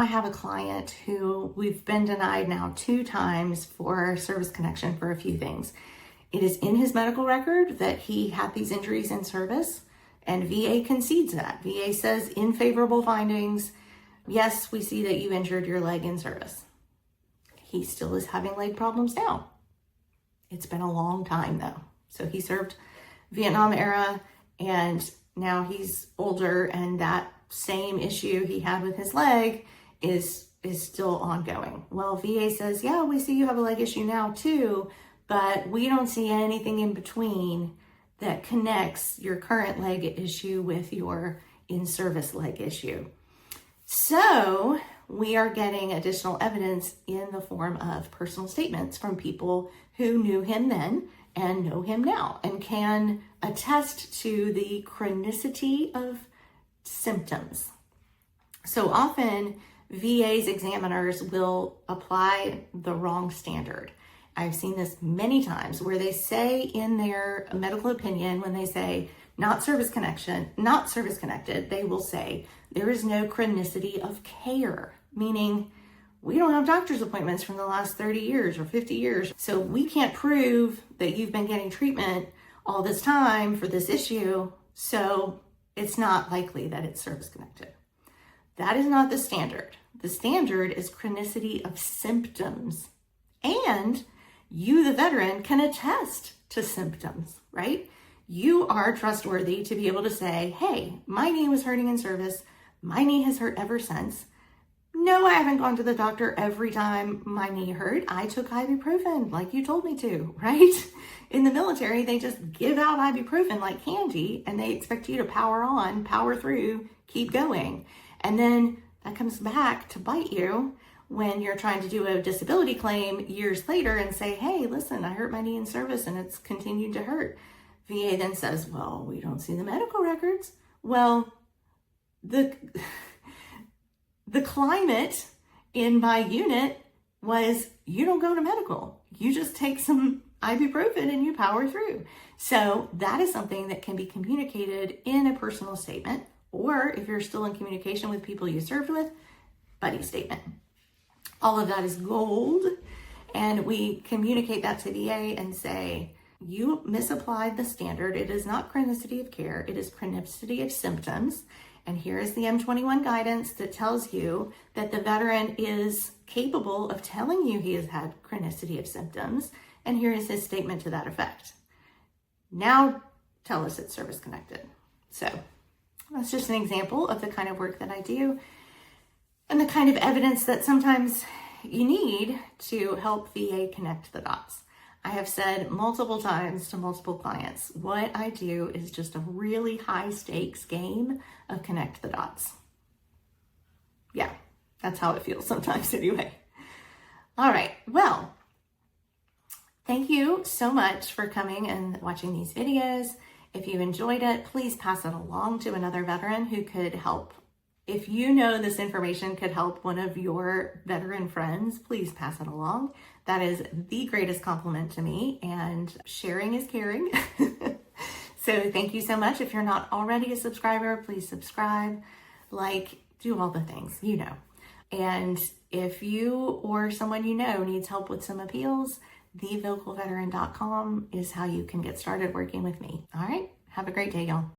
I have a client who we've been denied now 2 times for service connection for a few things. It is in his medical record that he had these injuries in service, and VA concedes that. VA says in favorable findings, yes, we see that you injured your leg in service. He still is having leg problems now. It's been a long time though. So he served Vietnam era, and now he's older, and that same issue he had with his leg is still ongoing. Well, VA says, yeah, we see you have a leg issue now too, but we don't see anything in between that connects your current leg issue with your in-service leg issue. So we are getting additional evidence in the form of personal statements from people who knew him then and know him now and can attest to the chronicity of symptoms. So often VA's examiners will apply the wrong standard. I've seen this many times where they say in their medical opinion, when they say not service connected, they will say there is no chronicity of care, meaning we don't have doctor's appointments from the last 30 years or 50 years. So we can't prove that you've been getting treatment all this time for this issue. So it's not likely that it's service connected. That is not the standard. The standard is chronicity of symptoms. And you, the veteran, can attest to symptoms, right? You are trustworthy to be able to say, hey, my knee was hurting in service. My knee has hurt ever since. No, I haven't gone to the doctor every time my knee hurt. I took ibuprofen like you told me to, right? In the military, they just give out ibuprofen like candy, and they expect you to power on, power through, keep going. And then that comes back to bite you when you're trying to do a disability claim years later and say, hey, listen, I hurt my knee in service and it's continued to hurt. VA then says, well, we don't see the medical records. Well, the climate in my unit was you don't go to medical. You just take some ibuprofen and you power through. So that is something that can be communicated in a personal statement, or if you're still in communication with people you served with, buddy statement. All of that is gold. And we communicate that to VA and say, you misapplied the standard. It is not chronicity of care. It is chronicity of symptoms. And here is the M21 guidance that tells you that the veteran is capable of telling you he has had chronicity of symptoms. And here is his statement to that effect. Now tell us it's service connected. So that's just an example of the kind of work that I do and the kind of evidence that sometimes you need to help VA connect the dots. I have said multiple times to multiple clients, what I do is just a really high stakes game of connect the dots. Yeah, that's how it feels sometimes anyway. All right, well, thank you so much for coming and watching these videos. If you enjoyed it, please pass it along to another veteran who could help. If you know this information could help one of your veteran friends, please pass it along. That is the greatest compliment to me, and sharing is caring. So thank you so much. If you're not already a subscriber, please subscribe, like, do all the things, you know. And if you or someone you know needs help with some appeals, thevocalveteran.com is how you can get started working with me. All right, have a great day, y'all.